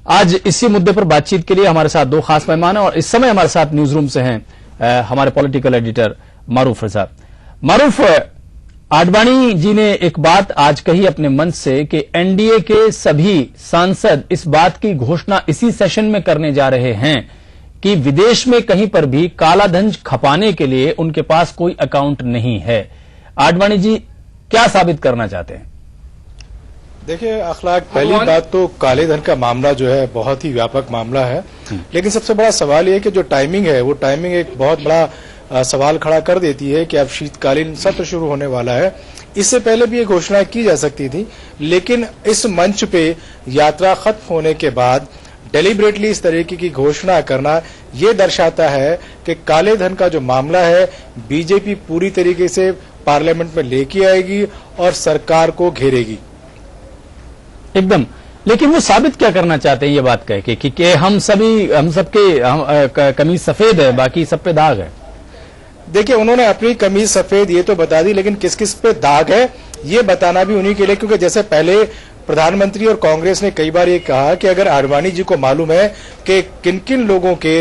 आज इसी मुद्दे पर बातचीत के लिए हमारे साथ दो खास मेहमान हैं और इस समय हमारे साथ न्यूज रूम से हैं हमारे पॉलिटिकल एडिटर मारूफ रजा। मारूफ, आडवाणी जी ने एक बात आज कही अपने मंच से कि एनडीए के सभी सांसद इस बात की घोषणा इसी सेशन में करने जा रहे हैं कि विदेश में कहीं पर भी कालाधन खपाने के लिए उनके पास कोई अकाउंट नहीं है। आडवाणी जी क्या साबित करना चाहते हैं? देखिए अखलाक, पहली बात तो काले धन का मामला जो है बहुत ही व्यापक मामला है, लेकिन सबसे बड़ा सवाल ये कि जो टाइमिंग है वो टाइमिंग एक बहुत बड़ा सवाल खड़ा कर देती है कि अब शीतकालीन सत्र शुरू होने वाला है। इससे पहले भी ये घोषणा की जा सकती थी, लेकिन इस मंच पे यात्रा खत्म होने के बाद डेलिबरेटली इस तरीके की घोषणा करना ये दर्शाता है कि काले धन का जो मामला है बीजेपी पूरी तरीके से पार्लियामेंट में लेके आएगी और सरकार को घेरेगी एकदम। लेकिन वो साबित क्या करना चाहते हैं ये बात कह के कि हम सबके कमीज सफेद है, बाकी सब पे दाग है? देखिए, उन्होंने अपनी कमीज सफेद ये तो बता दी, लेकिन किस किस पे दाग है ये बताना भी उन्हीं के लिए, क्योंकि जैसे पहले प्रधानमंत्री और कांग्रेस ने कई बार ये कहा कि अगर आडवाणी जी को मालूम है कि किन किन लोगों के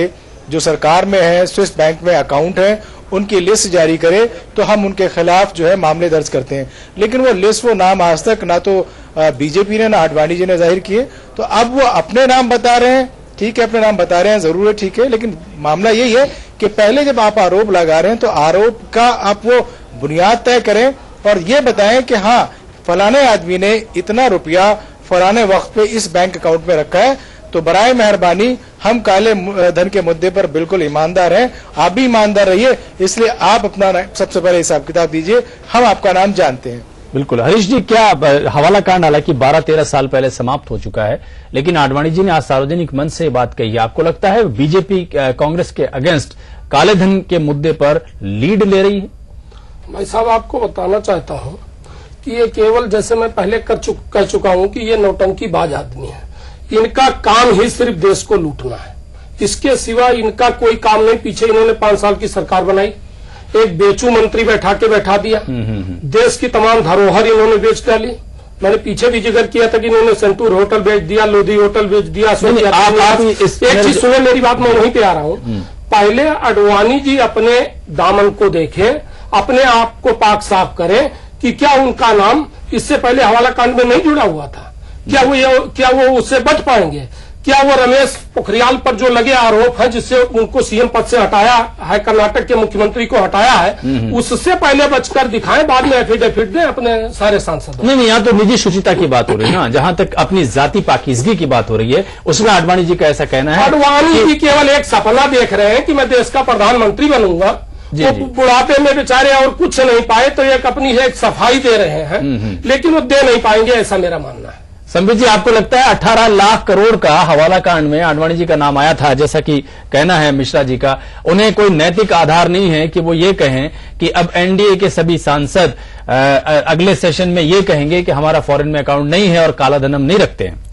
जो सरकार में है, स्विस बैंक में अकाउंट है, उनकी लिस्ट जारी करे तो हम उनके खिलाफ जो है मामले दर्ज करते हैं। लेकिन वो लिस्ट, वो नाम आज तक ना तो बीजेपी ने ना आडवाणी जी ने जाहिर किए, तो अब वो अपने नाम बता रहे हैं। ठीक है, अपने नाम बता रहे हैं, जरूर है, ठीक है, लेकिन मामला यही है कि पहले जब आप आरोप लगा रहे हैं तो आरोप का आप वो बुनियाद तय करें और ये बताएं कि हाँ फलाने आदमी ने इतना रुपया फलाने वक्त पे इस बैंक अकाउंट में रखा है। तो बराए मेहरबानी हम काले धन के मुद्दे पर बिल्कुल ईमानदार हैं, आप भी ईमानदार रहिए, इसलिए आप अपना सबसे पहले हिसाब किताब दीजिए, हम आपका नाम जानते हैं। बिल्कुल। हरीश जी, क्या हवाला कांड हालांकि 12-13 साल पहले समाप्त हो चुका है, लेकिन आडवाणी जी ने आज सार्वजनिक मंच से बात कही है। आपको लगता है बीजेपी कांग्रेस के अगेंस्ट काले धन के मुद्दे पर लीड ले रही है? भाई साहब, आपको बताना चाहता हूं कि ये केवल, जैसे मैं पहले कह चुका हूं कि ये नौटंकीबाज आदमी है। इनका काम ही सिर्फ देश को लूटना है, इसके सिवा इनका कोई काम नहीं। पीछे इन्होंने 5 साल की सरकार बनाई, एक बेचू मंत्री बैठा दिया, देश की तमाम धरोहर इन्होंने बेच डाली। मैंने पीछे भी जिक्र किया था कि इन्होंने सेंटूर होटल बेच दिया, लोधी होटल बेच दिया। एक चीज सुने मेरी बात, मैं वहीं पे आ रहा हूं। पहले आडवाणी जी अपने दामन को देखें, अपने आप को पाक साफ करें कि क्या उनका नाम इससे पहले हवाला कांड में नहीं जुड़ा हुआ था? क्या वो उससे बच पाएंगे? क्या वो रमेश पोखरियाल पर जो लगे आरोप है जिससे उनको सीएम पद से हटाया है, कर्नाटक के मुख्यमंत्री को हटाया है, उससे पहले बचकर दिखाएं, बाद में एफिडेविट दें अपने सारे सांसदों। नहीं, यहाँ तो निजी शुचिता की बात हो रही है ना, जहां तक अपनी जाति पाकीज़गी की बात हो रही है, उसमें आडवाणी जी का ऐसा कहना है। आडवाणी जी केवल एक सपना देख रहे हैं कि मैं देश का प्रधानमंत्री बनूंगा। वो बुढ़ापे में बेचारे और कुछ नहीं पाए तो एक अपनी एक सफाई दे रहे हैं, लेकिन वो दे नहीं पाएंगे, ऐसा मेरा मानना है। संबित जी, आपको लगता है 18 लाख करोड़ का हवाला कांड में आडवाणी जी का नाम आया था, जैसा कि कहना है मिश्रा जी का, उन्हें कोई नैतिक आधार नहीं है कि वो ये कहें कि अब एनडीए के सभी सांसद अगले सेशन में ये कहेंगे कि हमारा फॉरेन में अकाउंट नहीं है और काला धन हम नहीं रखते हैं?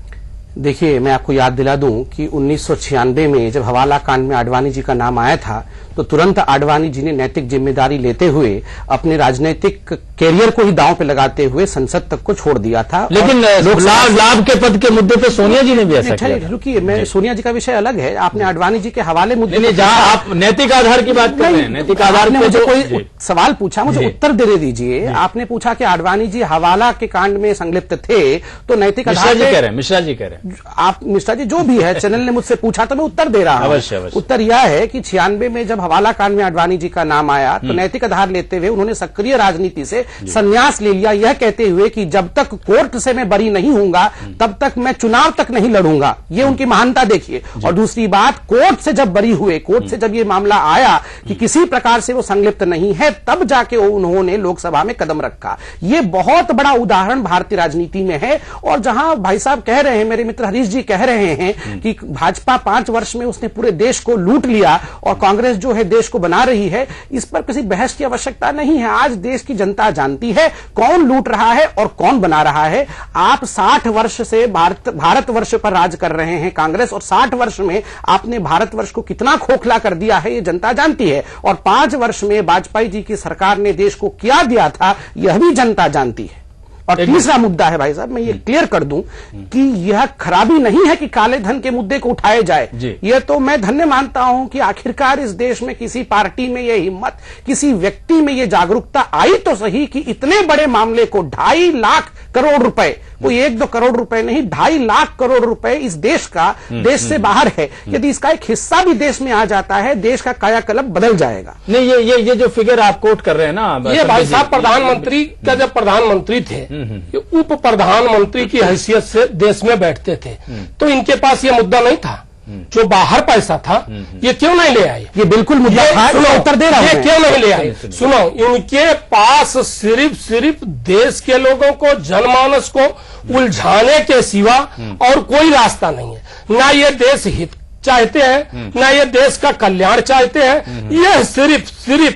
देखिए, मैं आपको याद दिला दूं कि 1996 में जब हवाला कांड में आडवाणी जी का नाम आया था तो तुरंत आडवाणी जी ने नैतिक जिम्मेदारी लेते हुए अपने राजनीतिक कैरियर को ही दांव पे लगाते हुए संसद तक को छोड़ दिया था। लेकिन लाभ के पद के मुद्दे पे सोनिया जी ने भी ऐसा किया। रुकिए, मैं सोनिया जी का विषय अलग है, आपने आडवाणी जी के हवाले मुद्दे जहां आप नैतिक आधार की बात कर रहे हैं, नैतिक आधार पे मुझे कोई सवाल पूछा, मुझे उत्तर दे दीजिए। आपने पूछा कि आडवाणी जी हवाला के कांड में संलिप्त थे तो नैतिक आधार मिश्रा जी कह रहे हैं, आप मिश्रा जी जो भी है, चैनल ने मुझसे पूछा तो मैं उत्तर दे रहा हूं। उत्तर यह है कि 96 में जब हवाला कांड में आडवाणी जी का नाम आया तो नैतिक आधार लेते हुए उन्होंने सक्रिय राजनीति से संन्यास ले लिया, यह कहते हुए कि जब तक कोर्ट से मैं बरी नहीं होऊंगा तब तक मैं चुनाव तक नहीं लड़ूंगा। ये उनकी महानता देखिए। और दूसरी बात, कोर्ट से जब बरी हुए, कोर्ट से जब ये मामला आया कि किसी प्रकार से वो संलिप्त नहीं है, तब जाके उन्होंने लोकसभा में कदम रखा। ये बहुत बड़ा उदाहरण भारतीय राजनीति में है। और जहां भाई साहब कह रहे हैं, मेरे मित्र हरीश जी कह रहे हैं कि भाजपा 5 वर्ष में उसने पूरे देश को लूट लिया और कांग्रेस जो है देश को बना रही है, इस पर किसी बहस की आवश्यकता नहीं है। आज देश की जनता जानती है कौन लूट रहा है और कौन बना रहा है। आप 60 वर्ष से भारतवर्ष पर राज कर रहे हैं कांग्रेस, और 60 वर्ष में आपने भारतवर्ष को कितना खोखला कर दिया है ये जनता जानती है। और 5 वर्ष में वाजपेयी जी की सरकार ने देश को क्या दिया था यह भी जनता जानती है। और तीसरा मुद्दा है भाई साहब, मैं ये क्लियर कर दूं कि यह खराबी नहीं है कि काले धन के मुद्दे को उठाए जाए। यह तो मैं धन्य मानता हूं कि आखिरकार इस देश में किसी पार्टी में यह हिम्मत, किसी व्यक्ति में यह जागरूकता आई तो सही कि इतने बड़े मामले को 2.5 लाख करोड़ रुपए, कोई 1-2 करोड़ रुपए नहीं, 2.5 लाख करोड़ रुपए इस देश का, देश से बाहर है, यदि इसका एक हिस्सा भी देश में आ जाता है, देश का कायाकल्प बदल जाएगा। नहीं, ये जो फिगर आप कोट कर रहे हैं ना, ये भाई साहब प्रधानमंत्री का, जब प्रधानमंत्री थे, उप प्रधानमंत्री की हैसियत से देश में बैठते थे, तो इनके पास ये मुद्दा नहीं था। जो बाहर पैसा था, ये क्यों नहीं ले आए? ये बिल्कुल मुद्दा था, उत्तर दे रहा हूं। ये क्यों नहीं ले आए? सुनो, इनके पास सिर्फ देश के लोगों को, जनमानस को उलझाने के सिवा और कोई रास्ता नहीं है। ना ये देश हित चाहते हैं, ना ये देश का कल्याण चाहते हैं। ये सिर्फ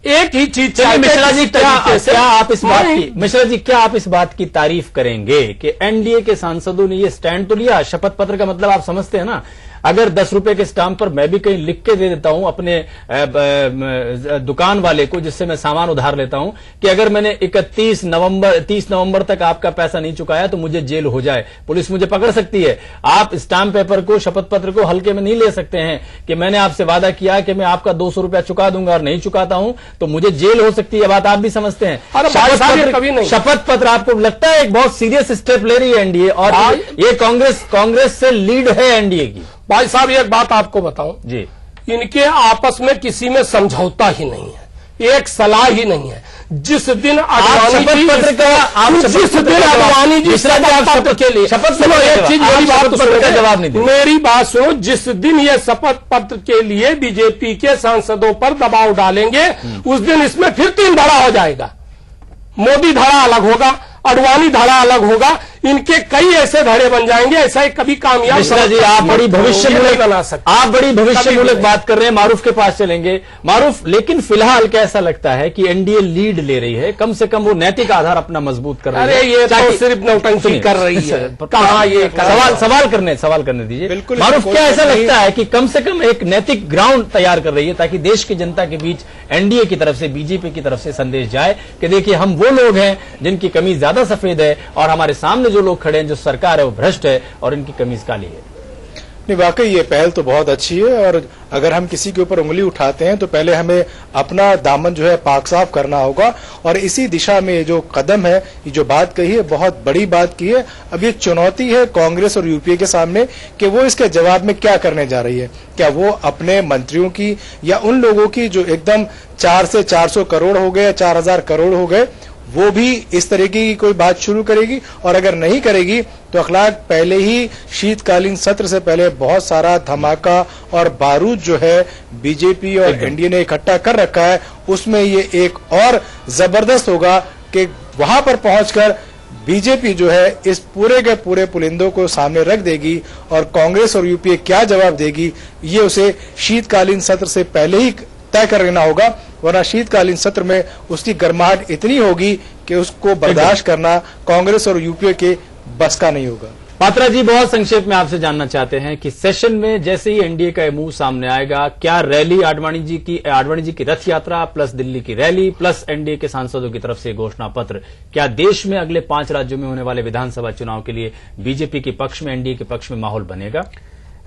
एक ही चीज चाहिए। मिश्रा जी, क्या आप इस बात की तारीफ करेंगे कि एनडीए के सांसदों ने ये स्टैंड तो लिया? शपथ पत्र का मतलब आप समझते हैं ना। अगर 10 रुपए के स्टाम्प पर मैं भी कहीं लिख के दे देता हूं अपने दुकान वाले को, जिससे मैं सामान उधार लेता हूं, कि अगर मैंने 30 नवंबर तक आपका पैसा नहीं चुकाया तो मुझे जेल हो जाए, पुलिस मुझे पकड़ सकती है। आप स्टाम्प पेपर को, शपथ पत्र को हल्के में नहीं ले सकते हैं कि मैंने आपसे वादा किया कि मैं आपका 200 रुपया चुका दूंगा और नहीं चुकाता हूं तो मुझे जेल हो सकती है। बात आप भी समझते हैं। शपथ पत्र आपको लगता है एक बहुत सीरियस स्टेप ले रही है एनडीए, और ये कांग्रेस से लीड है एनडीए की। भाई साहब, एक बात आपको बताऊं जी, इनके आपस में किसी में समझौता ही नहीं है, एक सलाह ही नहीं है। जिस दिन अडवाणी जी के लिए शपथ सुनो, एक चीज, मेरी बात सुनो, जवाब नहीं, मेरी बात सुनो। जिस दिन ये शपथ पत्र के लिए बीजेपी के सांसदों पर दबाव डालेंगे, उस दिन इसमें फिर 3 धड़ा हो जाएगा। मोदी धड़ा अलग होगा, अडवाणी धड़ा अलग होगा, इनके कई ऐसे धड़े बन जाएंगे। ऐसा कभी कामयाब मिश्रा जी, आप बड़ी भविष्यमूलक बना सकते, आप बड़ी भविष्यमूलक बात कर रहे हैं। मारूफ के पास चलेंगे। मारूफ, लेकिन फिलहाल कैसा लगता है कि एनडीए लीड ले रही है? कम से कम वो नैतिक आधार अपना मजबूत कर रही है। अरे ये तो सिर्फ नौटंकी कर रही है। कहाँ ये सवाल करने दीजिए। मारूफ, क्या ऐसा लगता है कि कम से कम एक नैतिक ग्राउंड तैयार कर रही है ताकि देश की जनता के बीच एनडीए की तरफ से, बीजेपी की तरफ से संदेश जाए कि देखिए हम वो लोग हैं जिनकी कमीज ज्यादा सफेद है और हमारे सामने जो लोग खड़े हैं, जो सरकार है, वो भ्रष्ट है और इनकी कमीज काली है? नहीं, वाकई ये पहल तो बहुत अच्छी है, और अगर हम किसी के ऊपर उंगली उठाते हैं तो पहले हमें अपना दामन जो है पाक साफ करना होगा। और इसी दिशा में ये जो कदम है, ये जो बात कही है, बहुत बड़ी बात की है। अब ये चुनौती है कांग्रेस और यूपीए के सामने कि वो इसके जवाब में क्या करने जा रही है। क्या वो अपने मंत्रियों की या उन लोगों की जो एकदम 4 से 400 करोड़ हो गए, 4000 करोड़ हो गए, वो भी इस तरीके की कोई बात शुरू करेगी? और अगर नहीं करेगी तो अखलाक पहले ही शीतकालीन सत्र से पहले बहुत सारा धमाका और बारूद जो है बीजेपी और एनडीए ने इकट्ठा कर रखा है, उसमें ये एक और जबरदस्त होगा कि वहां पर पहुंचकर बीजेपी जो है इस पूरे के पूरे पुलिंदों को सामने रख देगी, और कांग्रेस और यूपीए क्या जवाब देगी ये उसे शीतकालीन सत्र से पहले ही तय कर लेना होगा, वरना शीतकालीन सत्र में उसकी गर्माहट इतनी होगी कि उसको बर्दाश्त करना कांग्रेस और यूपीए के बस का नहीं होगा। पात्रा जी, बहुत संक्षेप में आपसे जानना चाहते हैं कि सेशन में जैसे ही एनडीए का मुंह सामने आएगा, क्या रैली आडवाणी जी की रथ यात्रा प्लस दिल्ली की रैली प्लस एनडीए के सांसदों की तरफ से घोषणा पत्र, क्या देश में अगले 5 राज्यों में होने वाले विधानसभा चुनाव के लिए बीजेपी के पक्ष में, एनडीए के पक्ष में माहौल बनेगा?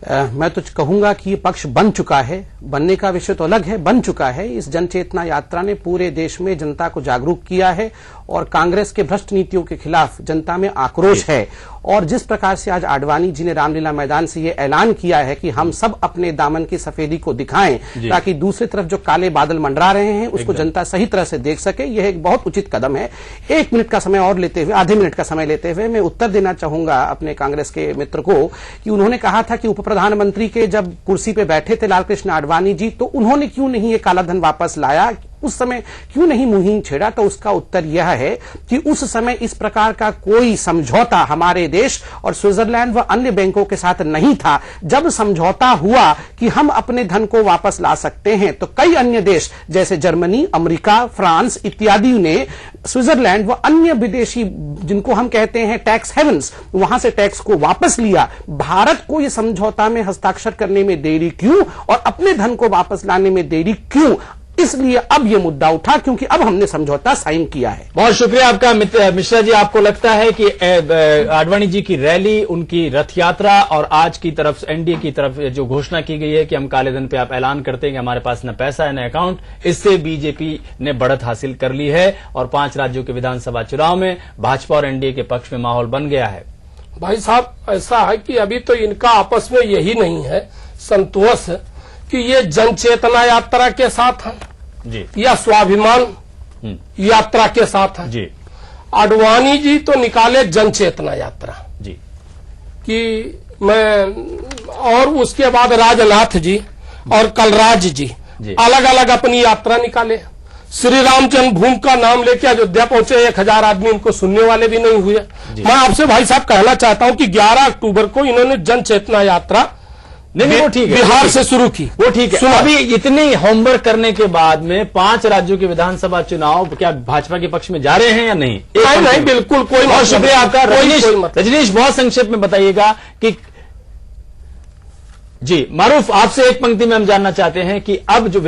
मैं तो कहूंगा कि ये पक्ष बन चुका है। बनने का विषय तो अलग है, बन चुका है। इस जनचेतना यात्रा ने पूरे देश में जनता को जागरूक किया है और कांग्रेस के भ्रष्ट नीतियों के खिलाफ जनता में आक्रोश है। और जिस प्रकार से आज आडवाणी जी ने रामलीला मैदान से ये ऐलान किया है कि हम सब अपने दामन की सफेदी को दिखाएं ताकि दूसरी तरफ जो काले बादल मंडरा रहे हैं उसको जनता सही तरह से देख सके, यह एक बहुत उचित कदम है। 1 मिनट का समय और लेते हुए, आधे मिनट का समय लेते हुए मैं उत्तर देना चाहूंगा अपने कांग्रेस के मित्र को कि उन्होंने कहा था कि उप प्रधानमंत्री के जब कुर्सी पे बैठे थे लालकृष्ण आडवाणी जी, तो उन्होंने क्यों नहीं ये काला धन वापस लाया, उस समय क्यों नहीं मुहिम छेड़ा? तो उसका उत्तर यह है कि उस समय इस प्रकार का कोई समझौता हमारे देश और स्विट्जरलैंड व अन्य बैंकों के साथ नहीं था। जब समझौता हुआ कि हम अपने धन को वापस ला सकते हैं, तो कई अन्य देश जैसे जर्मनी, अमेरिका, फ्रांस इत्यादि ने स्विट्जरलैंड व अन्य विदेशी, जिनको हम कहते हैं टैक्स हेवन्स, वहां से टैक्स को वापस लिया। भारत को यह समझौता में हस्ताक्षर करने में देरी क्यों और अपने धन को वापस लाने में देरी क्यों? इसलिए अब ये मुद्दा उठा, क्योंकि अब हमने समझौता साइन किया है। बहुत शुक्रिया आपका मिश्रा जी। आपको लगता है कि आडवाणी जी की रैली, उनकी रथ यात्रा और आज की तरफ एनडीए की तरफ जो घोषणा की गई है कि हम काले धन पे आप ऐलान करते हैं कि हमारे पास न पैसा है न अकाउंट, इससे बीजेपी ने बढ़त हासिल कर ली है और 5 राज्यों के विधानसभा चुनाव में भाजपा और एनडीए के पक्ष में माहौल बन गया है? भाई साहब, ऐसा है कि अभी तो इनका आपस में यही नहीं है संतोष कि ये जन चेतना यात्रा के साथ है जी या स्वाभिमान यात्रा के साथ है जी। आडवाणी जी तो निकाले जन चेतना यात्रा जी कि मैं, और उसके बाद राजनाथ जी और कलराज जी अलग अलग अपनी यात्रा निकाले। श्री राम जन्मभूमि का नाम लेके अयोध्या पहुंचे, 1000 आदमी इनको सुनने वाले भी नहीं हुए। मैं आपसे भाई साहब कहना चाहता हूं कि 11 अक्टूबर को इन्होंने जन चेतना यात्रा नहीं, वो ठीक है, बिहार से शुरू की, वो ठीक है। अभी इतनी होमवर्क करने के बाद में 5 राज्यों के विधानसभा चुनाव क्या भाजपा के पक्ष में जा रहे हैं या नहीं? नहीं, बिल्कुल कोई। बहुत शुक्रिया आपका। रजनीश, बहुत संक्षिप्त में बताइएगा कि जी मारूफ, आपसे एक पंक्ति में हम जानना चाहते हैं कि अब जो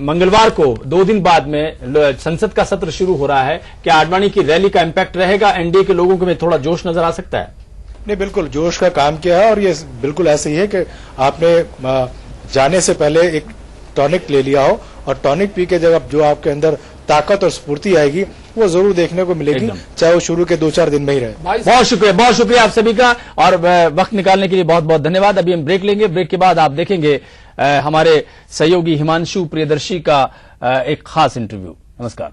मंगलवार को 2 दिन बाद में संसद का सत्र शुरू हो रहा है, क्या आडवाणी की रैली का इम्पैक्ट रहेगा? एनडीए के लोगों में थोड़ा जोश नजर आ सकता है? नहीं, बिल्कुल जोश का काम किया है और ये बिल्कुल ऐसे ही है कि आपने जाने से पहले एक टॉनिक ले लिया हो और टॉनिक पी के जब जो आपके अंदर ताकत और स्फूर्ति आएगी वो जरूर देखने को मिलेगी, चाहे वो शुरू के 2-4 दिन में ही रहे। बहुत शुक्रिया आप सभी का और वक्त निकालने के लिए बहुत बहुत धन्यवाद। अभी हम ब्रेक लेंगे, ब्रेक के बाद आप देखेंगे हमारे सहयोगी हिमांशु प्रियदर्शी का एक खास इंटरव्यू। नमस्कार।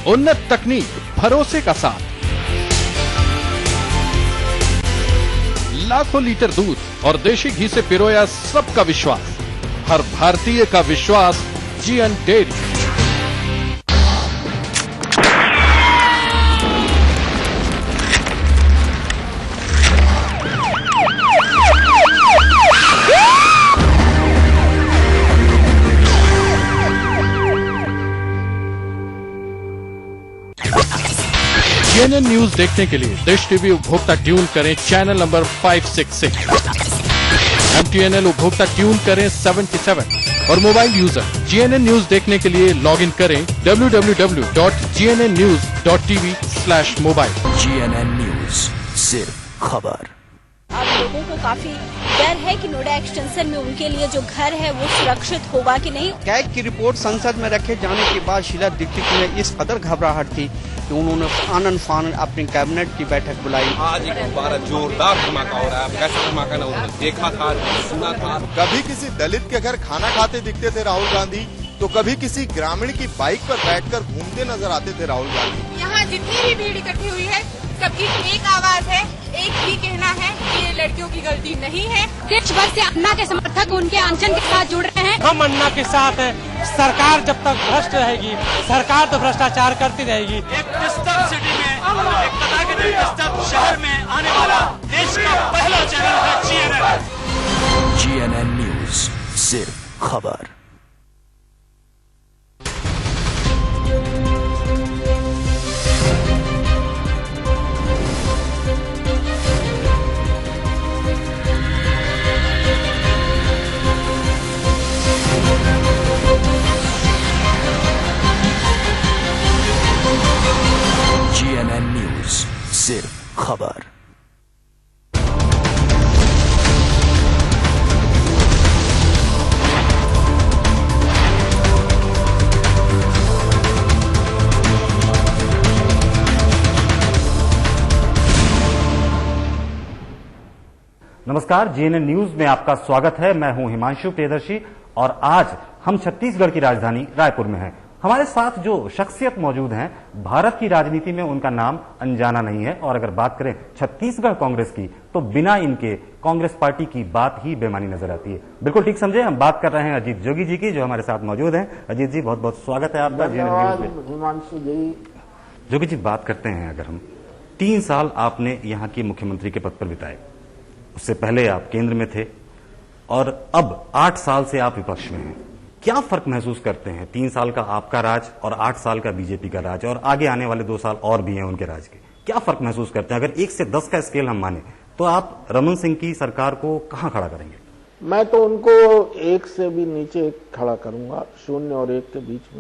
उन्नत तकनीक, भरोसे का साथ, लाखों लीटर दूध और देशी घी से पिरोया सबका विश्वास, हर भारतीय का विश्वास, जीएन डेयरी। जीएनएन न्यूज देखने के लिए डिश टीवी उपभोक्ता ट्यून करें चैनल नंबर 566, एमटीएनएल उपभोक्ता ट्यून करें 77 और मोबाइल यूजर जीएनएन न्यूज देखने के लिए लॉगिन करें www.gnnnews.tv/mobile। जीएनएन न्यूज, सिर्फ खबर। अब लोगों को काफी डर है कि नोएडा एक्सटेंशन में उनके लिए जो घर है वो सुरक्षित होगा कि नहीं। कैग की रिपोर्ट संसद में रखे जाने के बाद शीला दीक्षित में इस कदर घबराहट थी कि उन्होंने आनन फानन अपनी कैबिनेट की बैठक बुलाई। आज एक बड़ा जोरदार धमाका हो रहा है। कैसा धमाका ना उन्होंने देखा था, सुना था। कभी किसी दलित के घर खाना खाते दिखते थे राहुल गांधी, तो कभी किसी ग्रामीण की बाइक पर बैठकर घूमते नजर आते थे राहुल गांधी। यहाँ जितनी भी भीड़ इकट्ठी हुई है, सबकी एक आवाज है, एक ही कहना है कि ये लड़कियों की गलती नहीं है। देश भर से अन्ना के समर्थक उनके अनशन के साथ जुड़ रहे हैं। हम अन्ना के साथ हैं। सरकार जब तक भ्रष्ट रहेगी, सरकार तो भ्रष्टाचार करती रहेगी। एक डिस्टर्ब सिटी में, एक तथाकथित डिस्टर्ब शहर में आने वाला देश का पहला चैनल है जीएनएन। जीएनएन न्यूज, सिर्फ खबर। जीएनएन न्यूज, सिर्फ खबर। नमस्कार, जीएनएन न्यूज में आपका स्वागत है। मैं हूं हिमांशु प्रियदर्शी और आज हम छत्तीसगढ़ की राजधानी रायपुर में हैं। हमारे साथ जो शख्सियत मौजूद हैं, भारत की राजनीति में उनका नाम अनजाना नहीं है और अगर बात करें छत्तीसगढ़ कांग्रेस की तो बिना इनके कांग्रेस पार्टी की बात ही बेमानी नजर आती है। बिल्कुल ठीक समझे, हम बात कर रहे हैं अजीत जोगी जी की, जो हमारे साथ मौजूद हैं। अजीत जी, बहुत बहुत स्वागत है आपका जीएनएन न्यूज में। हिमांशु जी, जोगी जी, बात करते हैं अगर हम 3 साल आपने यहाँ की मुख्यमंत्री के पद पर बिताए, उससे पहले आप केंद्र में थे और अब 8 साल से आप विपक्ष में हैं। क्या फर्क महसूस करते हैं 3 साल का आपका राज और 8 साल का बीजेपी का राज, और आगे आने वाले 2 साल और भी हैं उनके राज के? क्या फर्क महसूस करते हैं? अगर 1 से 10 का स्केल हम माने तो आप रमन सिंह की सरकार को कहां खड़ा करेंगे? मैं तो उनको 1 से भी नीचे खड़ा करूंगा, 0 और 1 के बीच में।